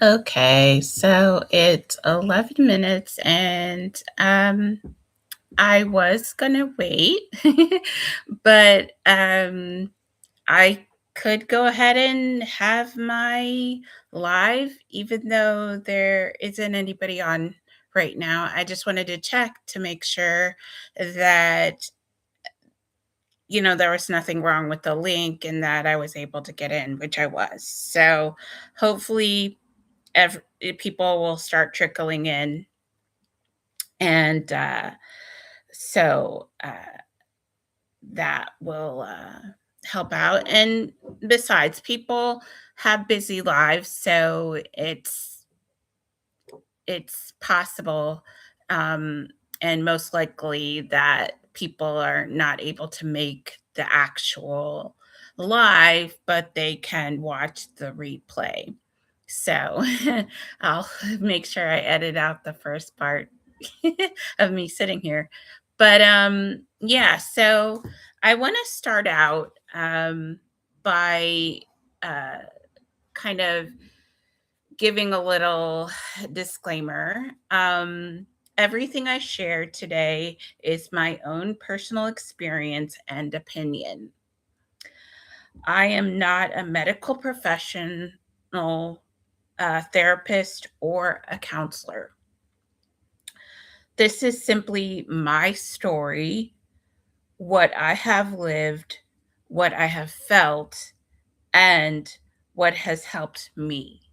Okay, so it's 11 minutes and I was gonna wait, but I could go ahead and have my live even though there isn't anybody on right now. I just wanted to check to make sure that there was nothing wrong with the link and that I was able to get in, which I was. So hopefully people will start trickling in and so that will help out. And besides, people have busy lives, so it's it's possible, um, and most likely that people are not able to make the actual live, but they can watch the replay. So I'll make sure I edit out the first part of me sitting here. But yeah, so I want to start out by uh, kind of giving a little disclaimer. Everything I share today is my own personal experience and opinion. I am not a medical professional, a therapist, or a counselor. This is simply my story, what I have lived, what I have felt, and what has helped me.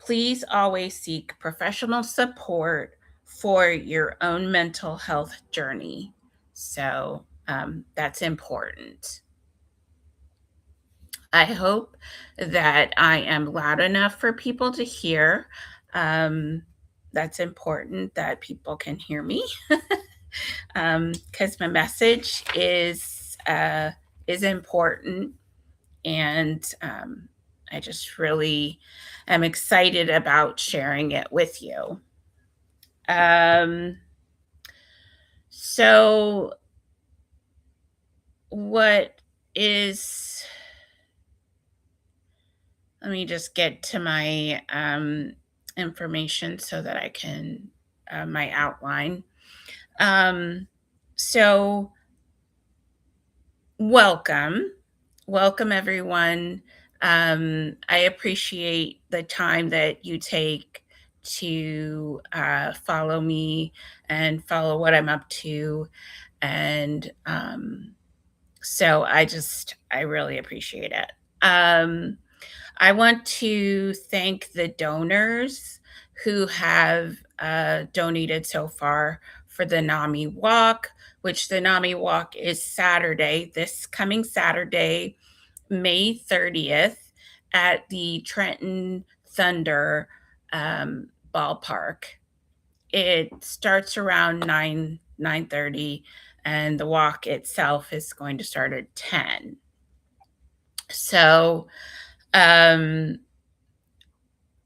Please always seek professional support for your own mental health journey. So that's important. I hope that I am loud enough for people to hear. Um, that's important that people can hear me because my message is important, and I just really am excited about sharing it with you. Um, so, what is, let me just get to my information so that I can, my outline. Um, so, welcome. Welcome, everyone. I appreciate the time that you take to follow me and follow what I'm up to. And so I really appreciate it. Um, I want to thank the donors who have donated so far for the NAMI Walk, which the NAMI Walk is Saturday, this coming Saturday, May 30th, at the Trenton Thunder ballpark. It starts around 9:30, and the walk itself is going to start at 10. So um,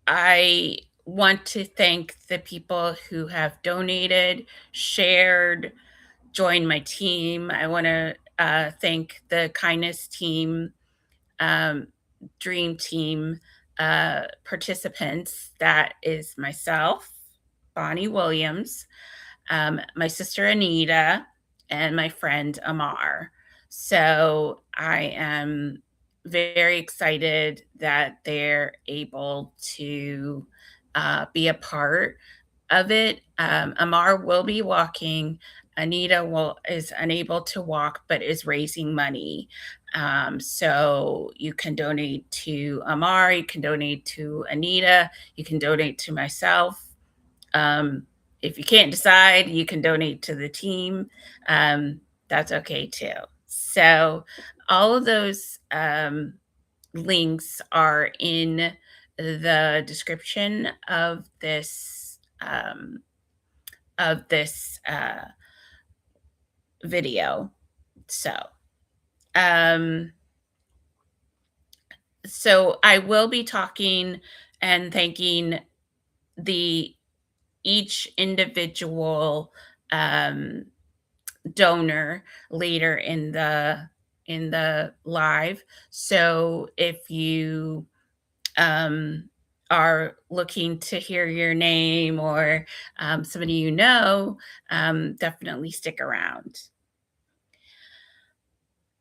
I want to thank the people who have donated, shared, joined my team. I want to thank the kindness team, um, dream team participants. That is myself, Bonnie Williams, my sister Anita, and my friend Amar. So I am very excited that they're able to be a part of it. Amar will be walking. Anita is unable to walk but is raising money. So you can donate to Amar, you can donate to Anita, you can donate to myself. Um, if you can't decide, you can donate to the team. That's okay too. So all of those links are in the description of this video. So um, so I will be talking and thanking the each individual um, donor later in the live. So if you are looking to hear your name or somebody you know, definitely stick around.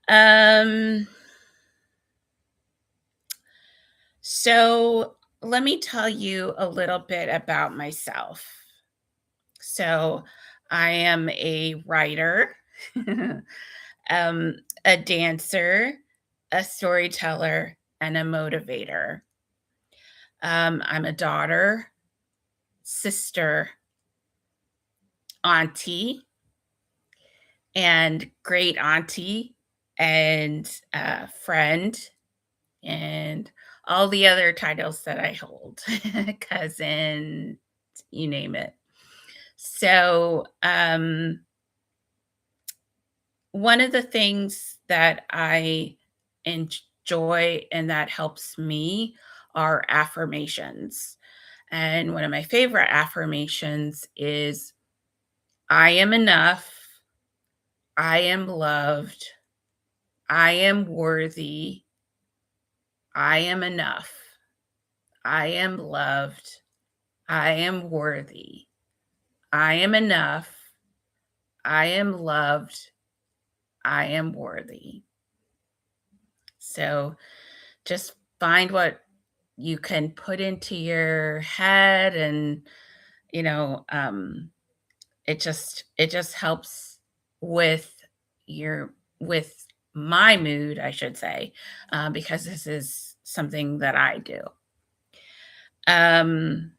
Um, so let me tell you a little bit about myself. So I am a writer, a dancer, a storyteller, and a motivator. I'm a daughter, sister, auntie, and great auntie, and friend, and all the other titles that I hold, cousin, you name it. So, one of the things that I enjoy and that helps me are affirmations. And one of my favorite affirmations is I am enough, I am loved, I am worthy, I am enough, I am loved, I am worthy, I am enough, I am loved, I am worthy. So just find what you can put into your head, and you know it just helps with your with my mood, I should say, because this is something that I do. um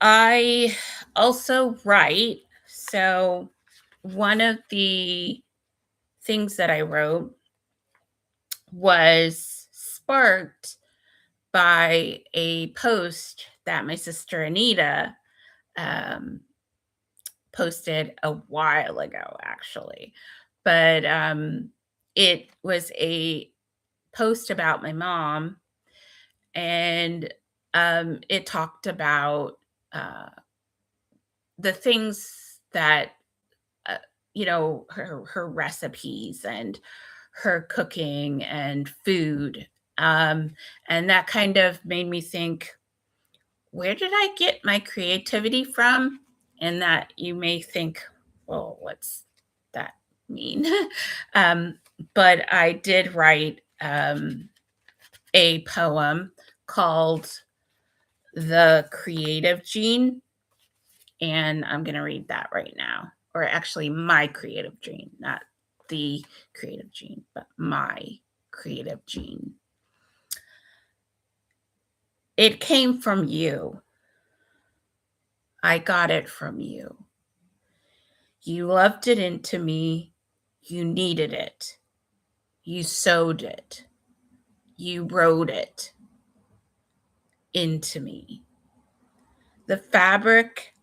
I also write. So one of the things that I wrote was sparked by a post that my sister Anita um, posted a while ago, actually. But it was a post about my mom, and it talked about uh, the things that, uh, her recipes and her cooking and food. And that kind of made me think, where did I get my creativity from? And that you may think, well, what's that mean? um, but I did write a poem called The Creative Gene. And I'm going to read that right now. Or actually, my creative gene, not the creative gene, but my creative gene. It came from you. I got it from you. You loved it into me. You needed it. You sewed it. You wrote it into me. The fabric,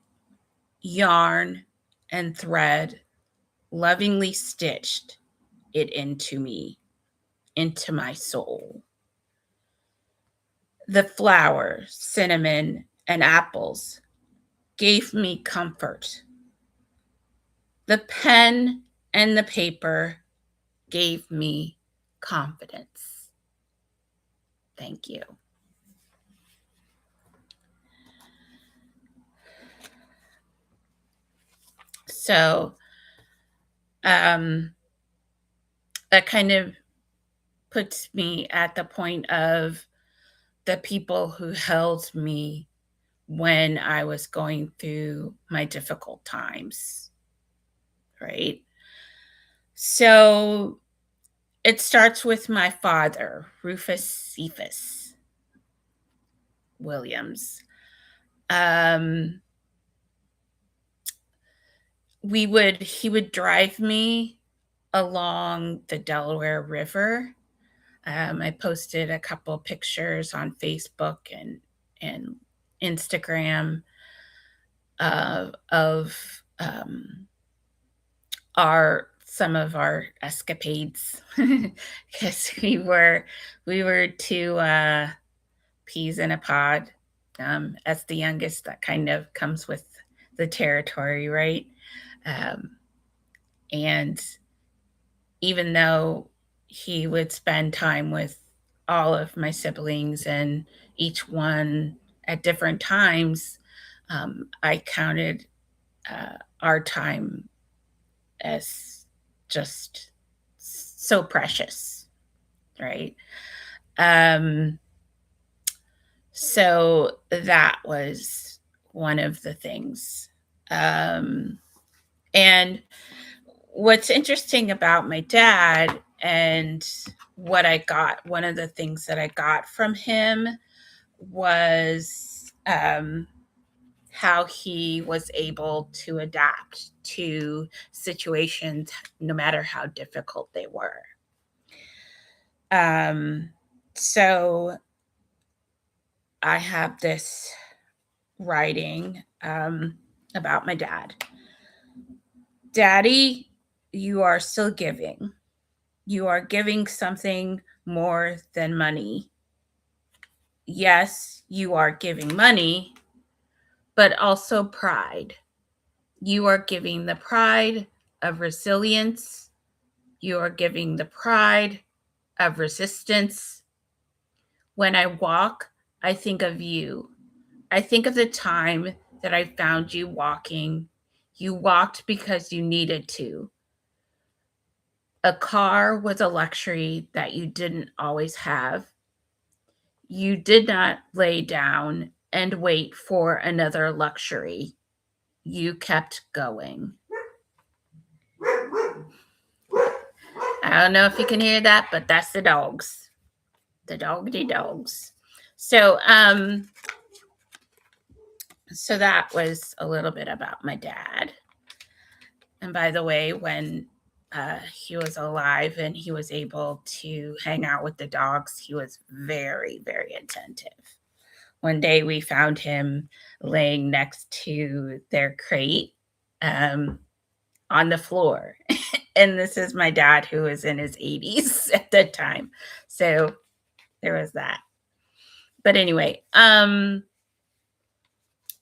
yarn, and thread lovingly stitched it into me, into my soul. The flour, cinnamon, and apples gave me comfort. The pen and the paper gave me confidence. Thank you. So that kind of puts me at the point of the people who held me when I was going through my difficult times, right? So it starts with my father, Rufus Cephas Williams. Um, he would drive me along the Delaware River. I posted a couple pictures on Facebook and Instagram of our some of our escapades, because we were two peas in a pod. As the youngest, that kind of comes with the territory, right? Um, and even though he would spend time with all of my siblings and each one at different times, I counted our time as just so precious, right? Um, so that was one of the things. And what's interesting about my dad and one of the things that I got from him was how he was able to adapt to situations no matter how difficult they were. Um, So I have this writing about my dad. Daddy, you are still giving. You are giving something more than money. Yes, you are giving money, but also pride. You are giving the pride of resilience. You are giving the pride of resistance. When I walk, I think of you. I think of the time that I found you walking. You walked because you needed to. A car was a luxury that you didn't always have. You did not lay down and wait for another luxury. You kept going. I don't know if you can hear that, but that's the dogs. The doggedy dogs. So, so that was a little bit about my dad. And by the way, when he was alive and he was able to hang out with the dogs, he was very, very attentive. One day we found him laying next to their crate on the floor. And this is my dad, who was in his 80s at the time. So there was that. But anyway, then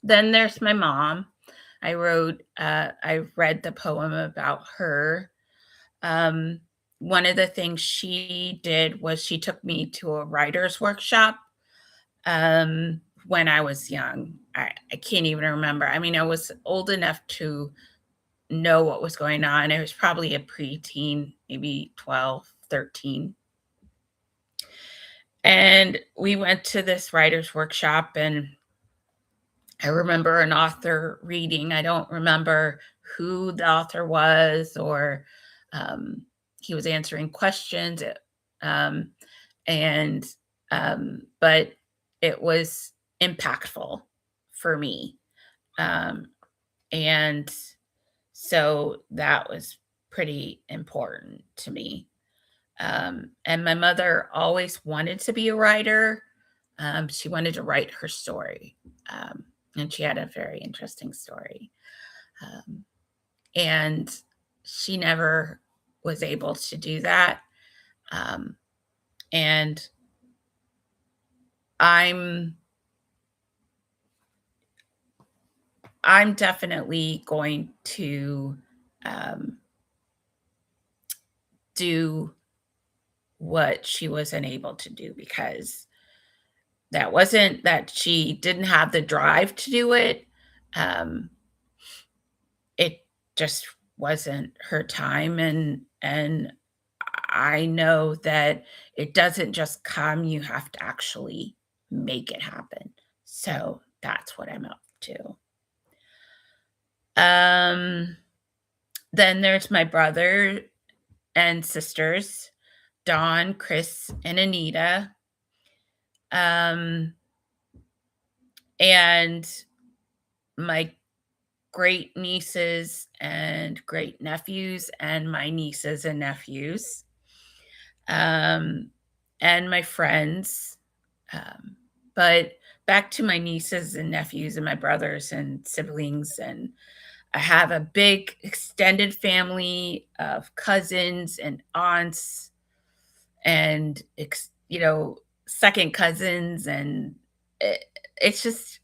there's my mom. I read the poem about her. One of the things she did was she took me to a writer's workshop when I was young. I can't even remember. I mean, I was old enough to know what was going on. I was probably a preteen, maybe 12, 13. And we went to this writer's workshop, and I remember an author reading. I don't remember who the author was, or he was answering questions. Um, and but it was impactful for me. And so that was pretty important to me. And my mother always wanted to be a writer. She wanted to write her story. And she had a very interesting story. Um, and she never was able to do that. And I'm definitely going to do what she wasn't able to do, because that wasn't that she didn't have the drive to do it. Um, it just wasn't her time, and I know that it doesn't just come, you have to actually make it happen. So that's what I'm up to. Um, then there's my brother and sisters, Dawn, Chris, and Anita. Um, and my great nieces and great nephews, and my nieces and nephews, and my friends. But back to my nieces and nephews and my brothers and siblings. And I have a big extended family of cousins and aunts and, second cousins. And it's just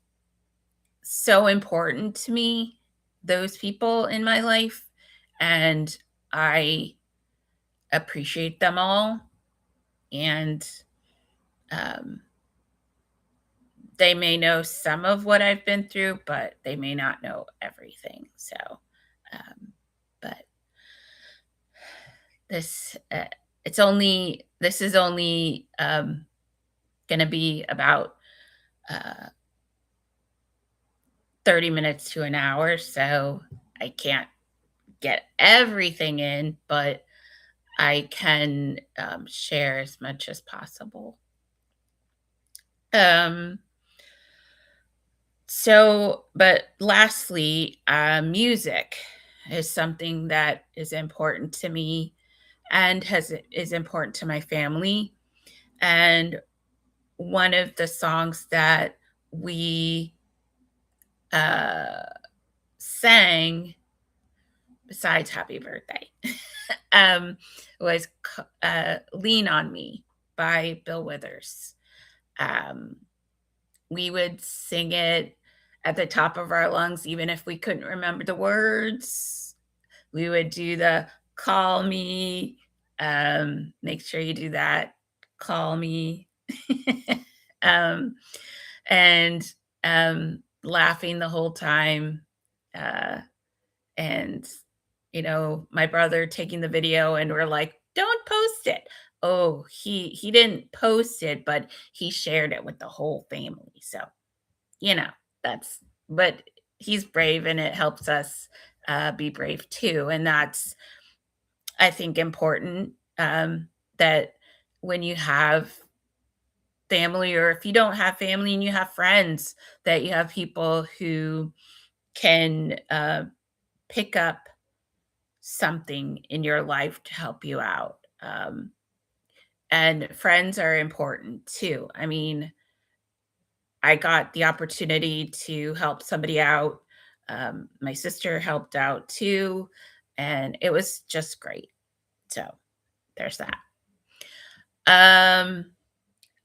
so important to me, those people in my life. And I appreciate them all. And um, they may know some of what I've been through, but they may not know everything. So, but this, this is only going to be about uh, 30 minutes to an hour. So I can't get everything in, but I can share as much as possible. But lastly, music is something that is important to me and is important to my family. And one of the songs that we uh, sang, besides Happy Birthday, um, was Lean on Me by Bill Withers. Um, we would sing it at the top of our lungs, even if we couldn't remember the words. We would do the call me, make sure you do that, call me. um, and laughing the whole time. Uh, and, my brother taking the video, and we're like, don't post it. Oh, he didn't post it, but he shared it with the whole family. So, you know, that's, but he's brave, and it helps us be brave too. And that's, I think, important, that when you have family, or if you don't have family and you have friends, that you have people who can pick up something in your life to help you out. And friends are important too. I mean, I got the opportunity to help somebody out. My sister helped out too, and it was just great. So there's that. Um,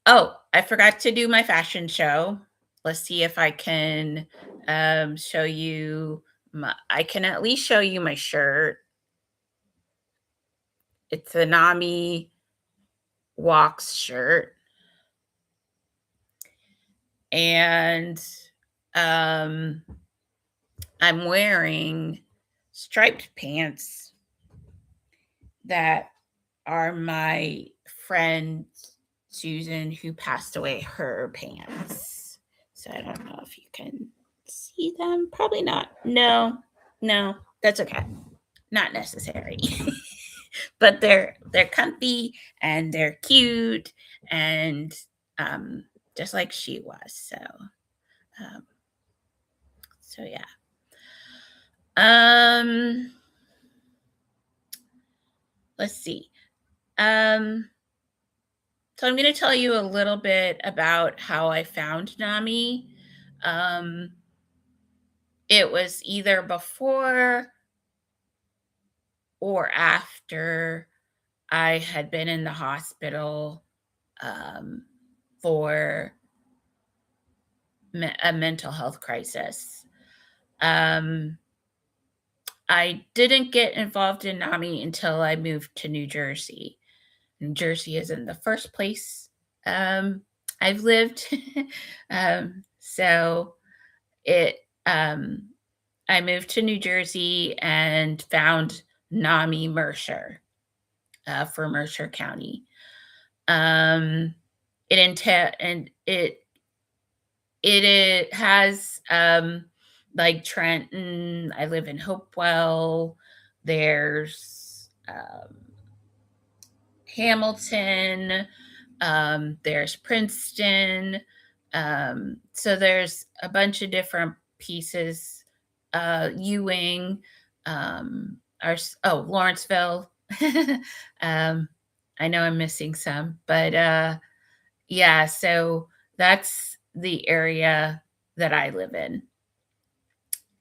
oh, I forgot to do my fashion show. Let's see if I can show you I can at least show you my shirt. It's a NAMI Walks shirt. And um, I'm wearing striped pants that are my friend Susan, who passed away, her pants. So I don't know if you can see them. Probably not. No, that's okay. Not necessary. But they're comfy, and they're cute, and um, just like she was. Um, so yeah. Um, let's see. Um, so I'm going to tell you a little bit about how I found NAMI. Um, it was either before or after I had been in the hospital um, for a mental health crisis. I didn't get involved in NAMI until I moved to New Jersey. New Jersey isn't the first place I've lived. So it I moved to New Jersey and found NAMI Mercer for Mercer County. It has like Trenton. I live in Hopewell. There's Hamilton. There's Princeton. So there's a bunch of different pieces. Ewing. Lawrenceville. I know I'm missing some, but yeah. So that's the area that I live in.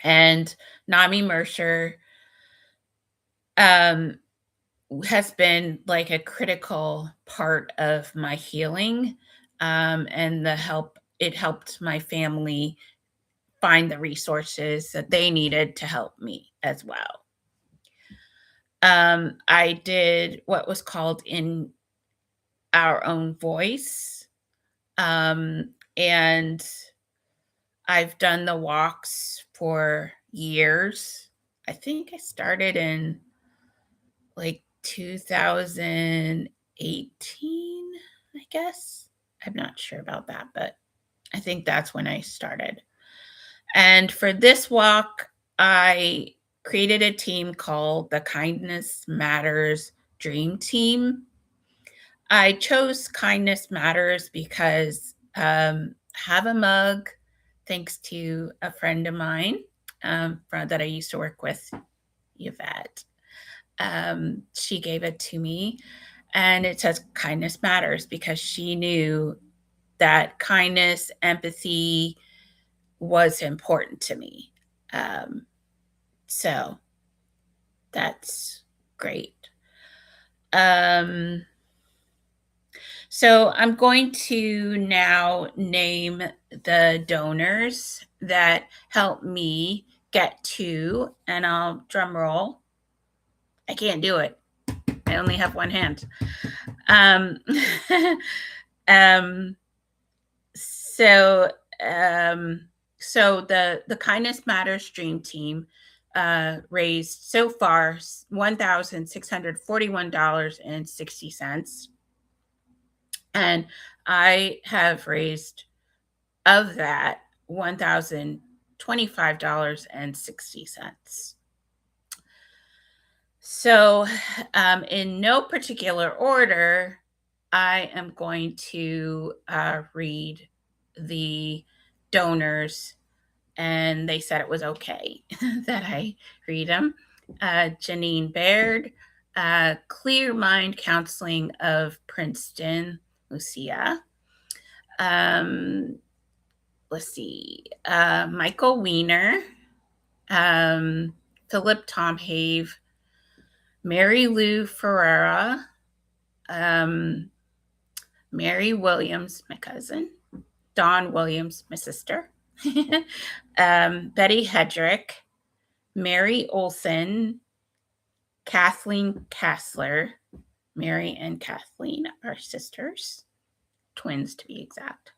And NAMI Mercer has been like a critical part of my healing, and it helped my family find the resources that they needed to help me as well. I did what was called In Our Own Voice, and I've done the walks for years. I think I started in like 2018, I guess. I'm not sure about that, but I think that's when I started. And for this walk, I created a team called the Kindness Matters Dream Team. I chose Kindness Matters because have a mug, thanks to a friend of mine that I used to work with, Yvette. She gave it to me. And it says kindness matters because she knew that kindness, empathy was important to me. So that's great. Um, so I'm going to now name the donors that helped me get to, and I'll drum roll. I can't do it. I only have one hand. Um, um, so so the Kindness Matters Dream Team raised so far $1,641.60, and I have raised of that $1,025.60. So, in no particular order, I am going to read the donors, and they said it was okay that I read them. Janine Baird, Clear Mind Counseling of Princeton, Lucia. Let's see, Michael Weiner, Philip Tom Have, Mary Lou Ferreira, Mary Williams, my cousin, Dawn Williams, my sister, Betty Hedrick, Mary Olson, Kathleen Kassler. Mary and Kathleen are sisters, twins to be exact.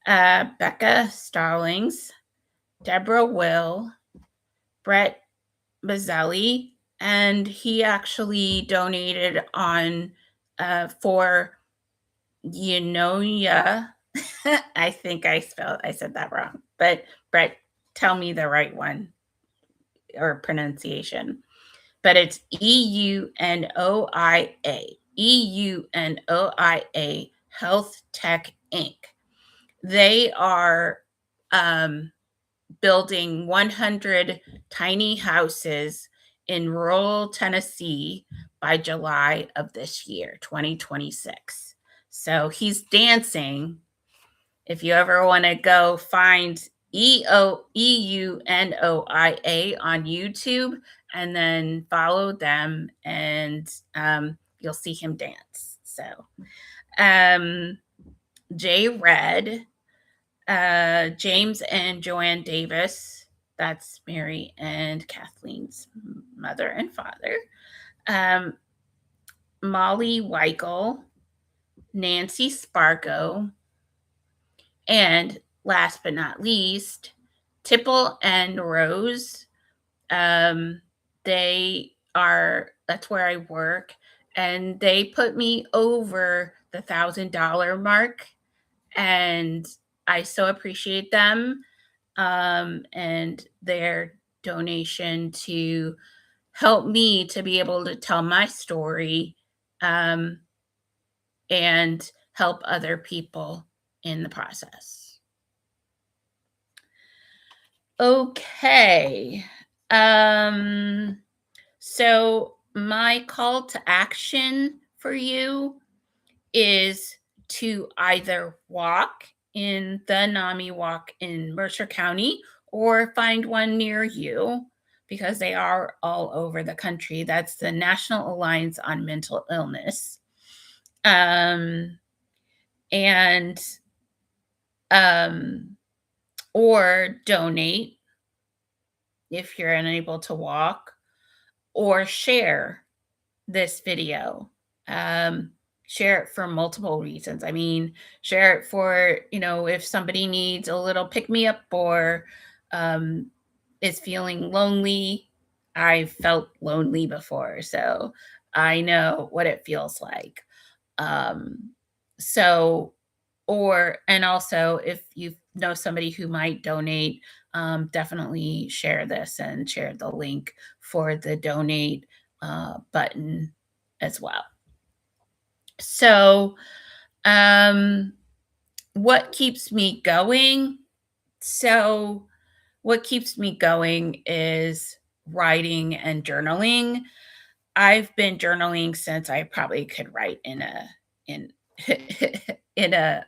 Becca Stallings, Deborah Will, Brett Bazzelli, and he actually donated on for Eunoia. I think I said that wrong, but Brett, tell me the right one or pronunciation. But it's EUNOIA. EUNOIA Health Tech Inc. They are building 100 tiny houses in rural Tennessee by July of this year, 2026. So he's dancing. If you ever want to go find EUNOIA on YouTube and then follow them, and you'll see him dance. So, Jay Red, James and Joanne Davis, that's Mary and Kathleen's mother and father, Molly Weichel, Nancy Spargo, and last but not least, Tipple and Rose. That's where I work, and they put me over the $1,000 mark, and I so appreciate them and their donation to help me to be able to tell my story and help other people in the process. Okay. So my call to action for you is to either walk in the NAMIWalk in Mercer County or find one near you, because they are all over the country. That's the National Alliance on Mental Illness. Or donate if you're unable to walk, or share this video. Share it for multiple reasons. I mean, share it for, if somebody needs a little pick me up or is feeling lonely. I've felt lonely before, so I know what it feels like. And also, if you know somebody who might donate, definitely share this and share the link for the donate button as well. So, what keeps me going? So, what keeps me going is writing and journaling. I've been journaling since I probably could write in in a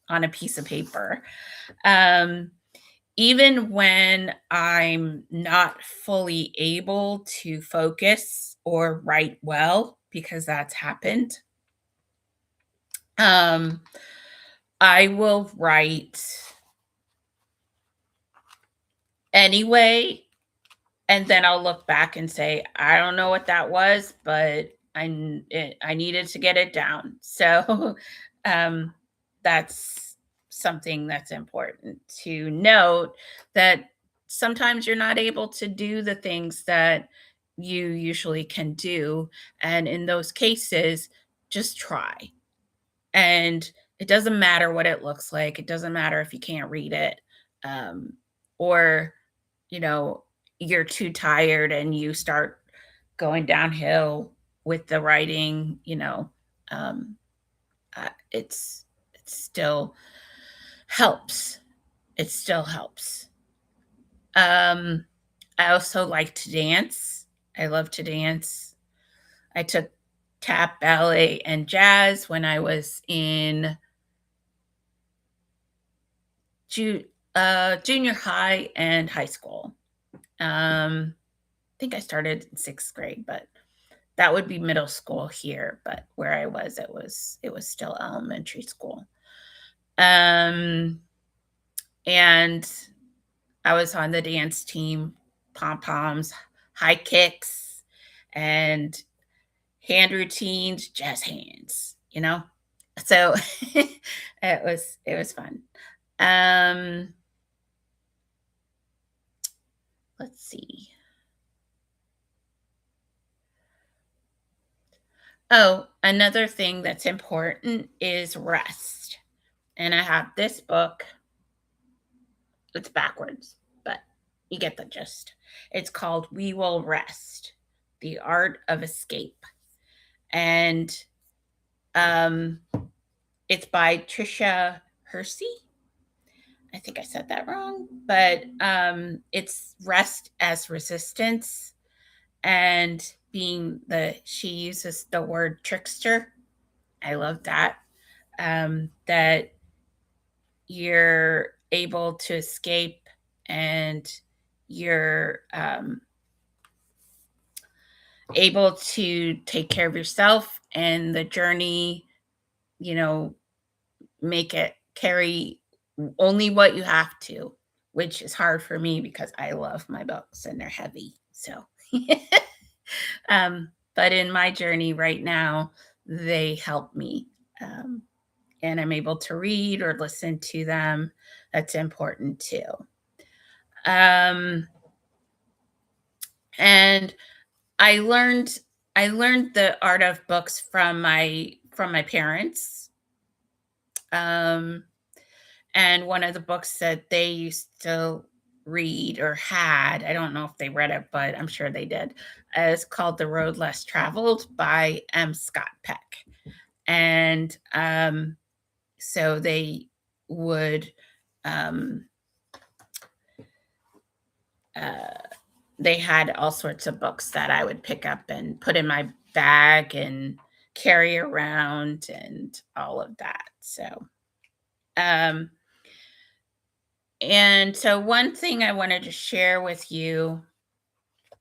on a piece of paper. Um, Even when I'm not fully able to focus or write well, because that's happened, um, I will write anyway, and then I'll look back and say, I don't know what that was, but I needed to get it down. So um, that's something that's important to note, that sometimes you're not able to do the things that you usually can do. And in those cases, just try. And it doesn't matter what it looks like. It doesn't matter if you can't read it, um, or, you know, you're too tired and you start going downhill with the writing, um, it still helps. It still helps. Um, I also like to dance. I love to dance. I took tap, ballet, and jazz when I was in ju- junior high and high school. I think I started in sixth grade, but that would be middle school here. But where I was, it was still elementary school. Um, and I was on the dance team, pom poms, high kicks, and hand routines, jazz hands. So it was fun. Um, let's see. Oh, another thing that's important is rest. And I have this book. It's backwards, but you get the gist. It's called We Will Rest: The Art of Escape. And um, it's by Tricia Hersey. I think I said that wrong, but it's rest as resistance, and she uses the word trickster. I love that. That you're able to escape, and you're able to take care of yourself, and the journey, you know, make it carry only what you have to, which is hard for me because I love my books and they're heavy. So, but in my journey right now, they help me. Um, and I'm able to read or listen to them. That's important too. Um, and I learned the art of books from my parents. Um, and one of the books that they used to read or had, I don't know if they read it, but I'm sure they did, is called The Road Less Traveled by M. Scott Peck. And so would um, uh, they had all sorts of books that I would pick up and put in my bag and carry around and all of that. Um, so one thing I wanted to share with you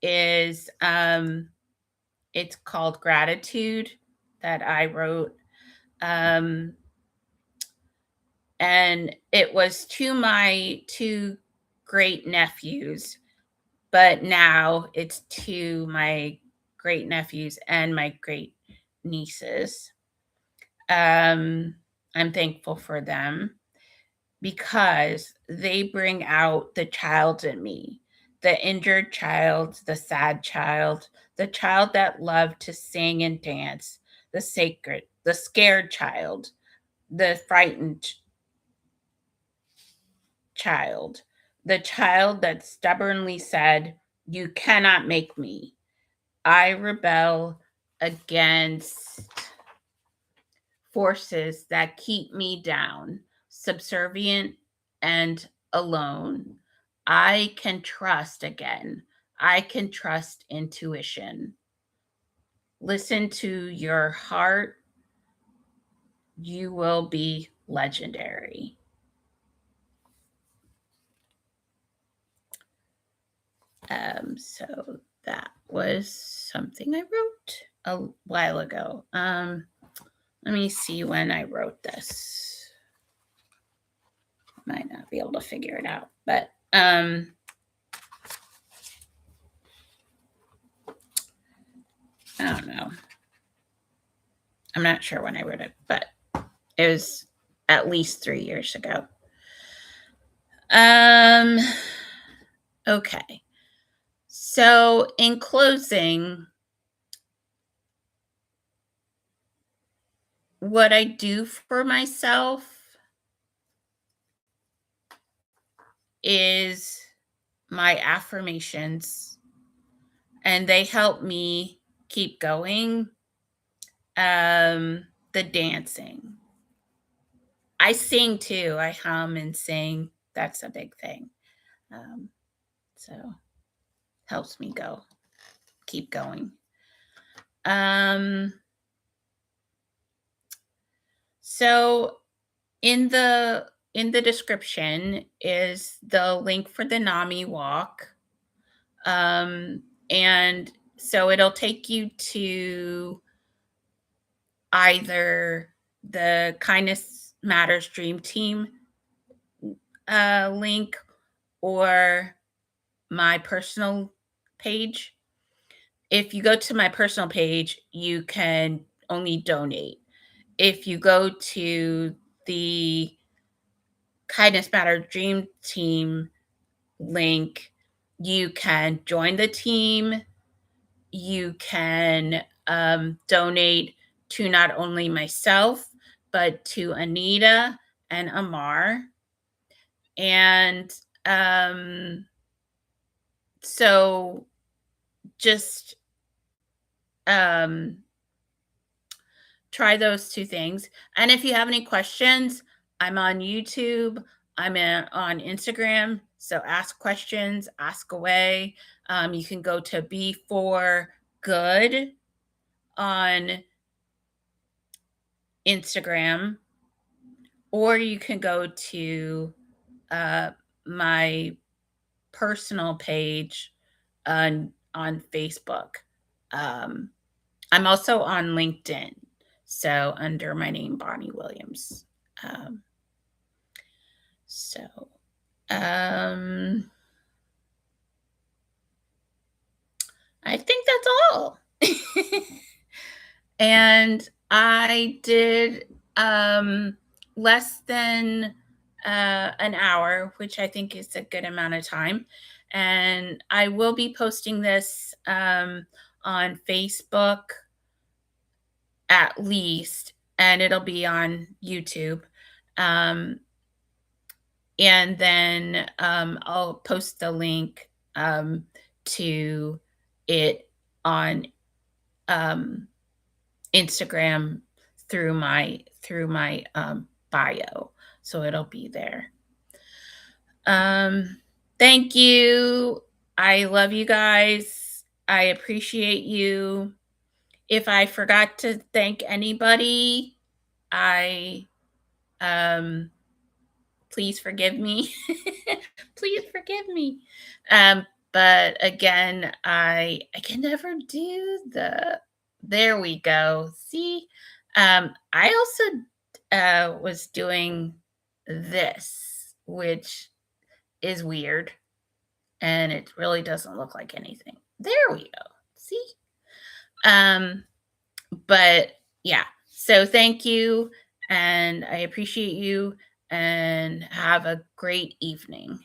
is it's called Gratitude, that I wrote. Um, and it was to my two great nephews, but now it's to my great nephews and my great nieces. I'm thankful for them because they bring out the child in me, the injured child, the sad child, the child that loved to sing and dance, the scared child, the frightened child, the child that stubbornly said, "You cannot make me. I rebel against forces that keep me down, subservient and alone. I can trust again. I can trust intuition." Listen to your heart. You will be legendary. So that was something I wrote a while ago. Let me see when I wrote this. Might not be able to figure it out, but I don't know. I'm not sure when I wrote it, but it was at least 3 years ago. Okay. So in closing, what I do for myself is my affirmations, and they help me keep going. The dancing. I sing too. I hum and sing. That's a big thing. So helps me keep going. So in the description is the link for the NAMI walk. And so it'll take you to either the Kindness Matters Dream Team link or my personal page. If you go to my personal page, you can only donate. If you go to the Kindness Matters Dream Team link, you can join the team. You can donate to not only myself, but to Anita and Amar. And so just try those two things. And if you have any questions, I'm on YouTube. I'm on Instagram. So ask questions, ask away. You can go to B4Good on Instagram, or you can go to my personal page on Facebook. I'm also on LinkedIn, so under my name, Bonnie Williams. So I think that's all. And I did less than an hour, which I think is a good amount of time. And I will be posting this on Facebook at least, and it'll be on YouTube. And then I'll post the link to it on Instagram through my bio, so it'll be there. Thank you. I love you guys. I appreciate you. If I forgot to thank anybody, I please forgive me. Please forgive me. But again, I can never do there we go. See, I also was doing this, which is weird, and it really doesn't look like anything. There we go. See? But yeah. So thank you, and I appreciate you, and have a great evening.